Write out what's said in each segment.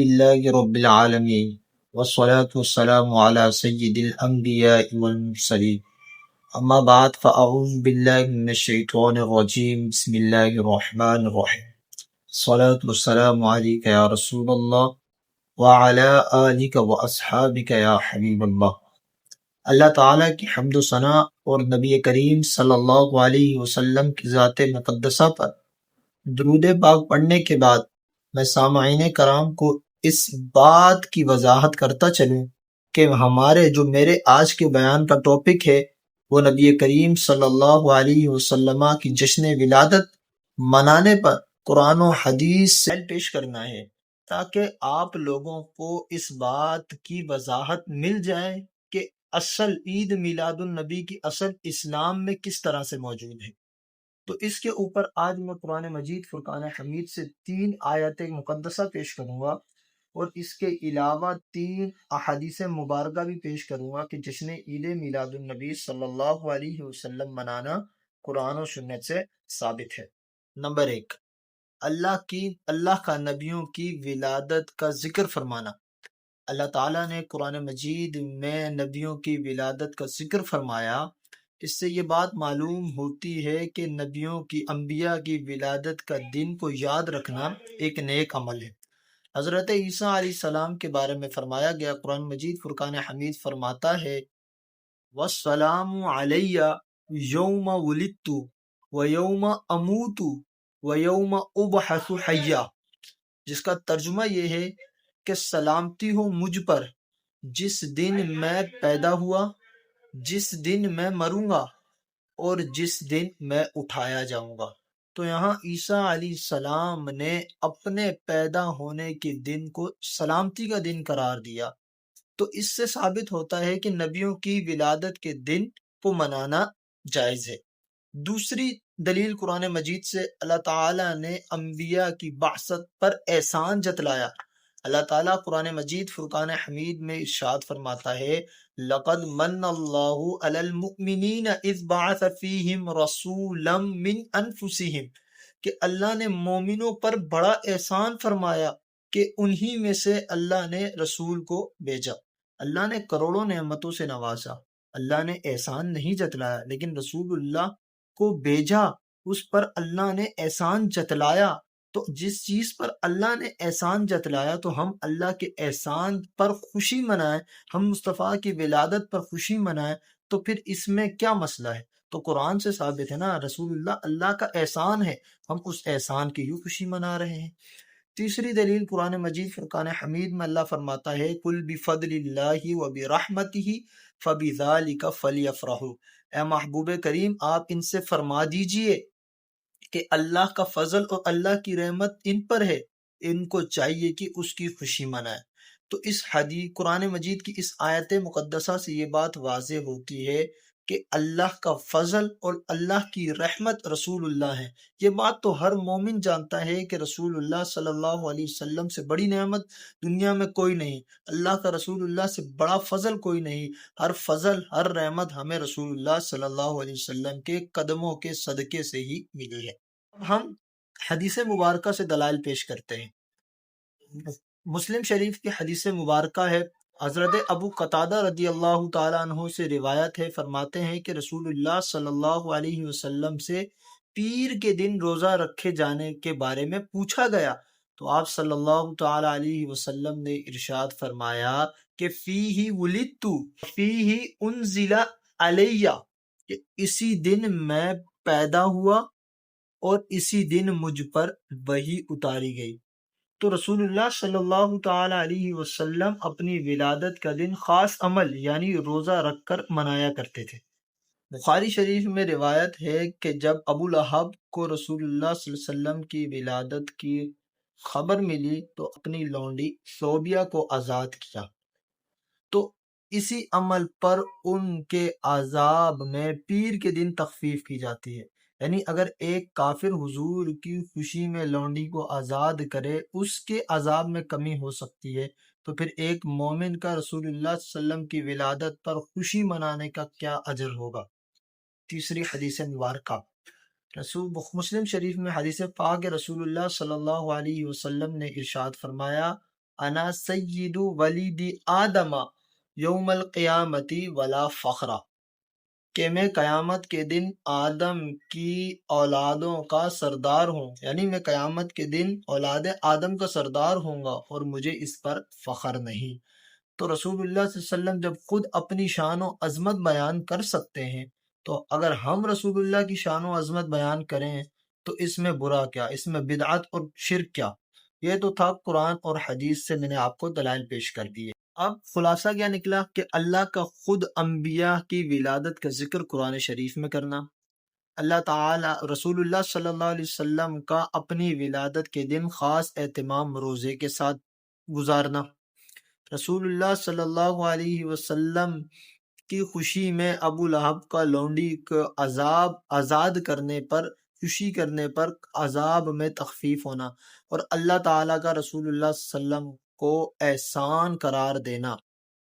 لله رب العالمين والصلاة والسلام على سيد الأنبياء والمرسلين أما بعد فأعوذ بالله من الشيطان الرجيم بسم الله الرحمن الرحيم الصلاة والسلام عليك يا رسول الله وعلى آلك وأصحابك يا حبيب الله۔ اللہ تعالیٰ کی حمد و ثنا اور نبی کریم صلی اللہ علیہ وسلم کی ذات مقدسہ پر درود پاک پڑھنے کے بعد میں سامعین کرام کو اس بات کی وضاحت کرتا چلوں کہ میرے آج کے بیان کا ٹاپک ہے وہ نبی کریم صلی اللہ علیہ وسلم کی جشن ولادت منانے پر قرآن و حدیث سے پیش کرنا ہے، تاکہ آپ لوگوں کو اس بات کی وضاحت مل جائے کہ اصل عید میلاد النبی کی اصل اسلام میں کس طرح سے موجود ہے۔ تو اس کے اوپر آج میں قرآن مجید فرقان حمید سے 3 آیت مقدسہ پیش کروں گا، اور اس کے علاوہ 3 احادیث مبارکہ بھی پیش کروں گا کہ جشن عید میلاد النبی صلی اللہ علیہ وسلم منانا قرآن و سنت سے ثابت ہے۔ نمبر 1، اللہ کا نبیوں کی ولادت کا ذکر فرمانا۔ اللہ تعالیٰ نے قرآن مجید میں نبیوں کی ولادت کا ذکر فرمایا۔ اس سے یہ بات معلوم ہوتی ہے کہ نبیوں کی انبیاء کی ولادت کا دن کو یاد رکھنا ایک نیک عمل ہے۔ حضرت عیسیٰ علیہ السلام کے بارے میں فرمایا گیا، قرآن مجید فرقان حمید فرماتا ہے وَالسَّلَامُ عَلَيَّ يَوْمَ وُلِدتُّ وَيَوْمَ أَمُوتُ وَيَوْمَ أُبْعَثُ حَيًّا، جس کا ترجمہ یہ ہے کہ سلامتی ہو مجھ پر جس دن میں پیدا ہوا، جس دن میں مروں گا، اور جس دن میں اٹھایا جاؤں گا۔ تو یہاں عیسیٰ علیہ السلام نے اپنے پیدا ہونے کے دن کو سلامتی کا دن قرار دیا۔ تو اس سے ثابت ہوتا ہے کہ نبیوں کی ولادت کے دن کو منانا جائز ہے۔ دوسری دلیل قرآن مجید سے اللہ تعالیٰ نے انبیاء کی بعثت پر احسان جتلایا۔ اللہ تعالیٰ قرآن مجید فرقان حمید میں ارشاد فرماتا ہے لَقَدْ مَنَّ اللَّهُ عَلَى الْمُؤْمِنِينَ إِذْ بَعَثَ فِيهِمْ رَسُولًا مِّنْ أَنفُسِهِمْ کہ اللہ نے مومنوں پر بڑا احسان فرمایا کہ انہی میں سے اللہ نے رسول کو بھیجا۔ اللہ نے کروڑوں نعمتوں سے نوازا، اللہ نے احسان نہیں جتلایا، لیکن رسول اللہ کو بھیجا، اس پر اللہ نے احسان جتلایا۔ تو جس چیز پر اللہ نے احسان جتلایا تو ہم اللہ کے احسان پر خوشی منائیں، ہم مصطفیٰ کی ولادت پر خوشی منائیں، تو پھر اس میں کیا مسئلہ ہے؟ تو قرآن سے ثابت ہے نا، رسول اللہ کا احسان ہے، ہم اس احسان کی ہی خوشی منا رہے ہیں۔ تیسری دلیل قرآن مجید فرقان حمید میں اللہ فرماتا ہے قُلْ بِفَضْلِ اللَّهِ وَبِرَحْمَتِهِ فَبِذَلِكَ فَلْيَفْرَحُوا، اے محبوب کریم آپ ان سے فرما دیجئے کہ اللہ کا فضل اور اللہ کی رحمت ان پر ہے، ان کو چاہیے کہ اس کی خوشی منائے۔ تو اس قرآن مجید کی اس آیت مقدسہ سے یہ بات واضح ہوتی ہے کہ اللہ کا فضل اور اللہ کی رحمت رسول اللہ ہے۔ یہ بات تو ہر مومن جانتا ہے کہ رسول اللہ صلی اللہ علیہ وسلم سے بڑی نعمت دنیا میں کوئی نہیں، اللہ کا رسول اللہ سے بڑا فضل کوئی نہیں۔ ہر فضل، ہر رحمت ہمیں رسول اللہ صلی اللہ علیہ وسلم کے قدموں کے صدقے سے ہی ملی ہے۔ ہم حدیث مبارکہ سے دلائل پیش کرتے ہیں۔ مسلم شریف کی حدیث مبارکہ ہے، حضرت ابو قتادہ رضی اللہ تعالیٰ عنہ سے روایت ہے، فرماتے ہیں کہ رسول اللہ صلی اللہ علیہ وسلم سے پیر کے دن روزہ رکھے جانے کے بارے میں پوچھا گیا، تو آپ صلی اللہ تعالیٰ علیہ وسلم نے ارشاد فرمایا کہ فیہ ولدت فیہ انزل علیہ، کہ اسی دن میں پیدا ہوا اور اسی دن مجھ پر وحی اتاری گئی۔ تو رسول اللہ صلی اللہ تعالی علیہ وسلم اپنی ولادت کا دن خاص عمل یعنی روزہ رکھ کر منایا کرتے تھے۔ بخاری شریف میں روایت ہے کہ جب ابو لہب کو رسول اللہ صلی اللہ علیہ وسلم کی ولادت کی خبر ملی تو اپنی لونڈی صوبیہ کو آزاد کیا، تو اسی عمل پر ان کے عذاب میں پیر کے دن تخفیف کی جاتی ہے، یعنی اگر ایک کافر حضور کی خوشی میں لونڈی کو آزاد کرے اس کے عذاب میں کمی ہو سکتی ہے، تو پھر ایک مومن کا رسول اللہ صلی اللہ علیہ وسلم کی ولادت پر خوشی منانے کا کیا اجر ہوگا۔ تیسری حدیث مبارکہ مسلم شریف میں حدیث پاک رسول اللہ صلی اللہ علیہ وسلم نے ارشاد فرمایا انا سید ولید آدم یوم القیامتی ولا فخرا، کہ میں قیامت کے دن آدم کی اولادوں کا سردار ہوں، یعنی میں قیامت کے دن اولاد آدم کا سردار ہوں گا اور مجھے اس پر فخر نہیں۔ تو رسول اللہ صلی اللہ علیہ وسلم جب خود اپنی شان و عظمت بیان کر سکتے ہیں، تو اگر ہم رسول اللہ کی شان و عظمت بیان کریں تو اس میں برا کیا، اس میں بدعت اور شرک کیا؟ یہ تو تھا قرآن اور حدیث سے میں نے آپ کو دلائل پیش کر دیے۔ اب خلاصہ کیا نکلا کہ اللہ کا خود انبیاء کی ولادت کا ذکر قرآن شریف میں کرنا، اللہ تعالی رسول اللہ صلی اللہ علیہ وسلم کا اپنی ولادت کے دن خاص اہتمام روزے کے ساتھ گزارنا، رسول اللہ صلی اللہ علیہ وسلم کی خوشی میں ابو لہب کا لونڈی کو آزاد کرنے پر، خوشی کرنے پر عذاب میں تخفیف ہونا، اور اللہ تعالیٰ کا رسول اللہ صلی اللہ علیہ وسلم کو احسان قرار دینا۔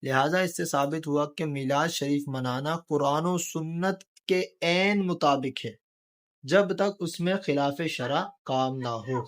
لہٰذا اس سے ثابت ہوا کہ میلاد شریف منانا قرآن و سنت کے عین مطابق ہے، جب تک اس میں خلاف شرع کام نہ ہو۔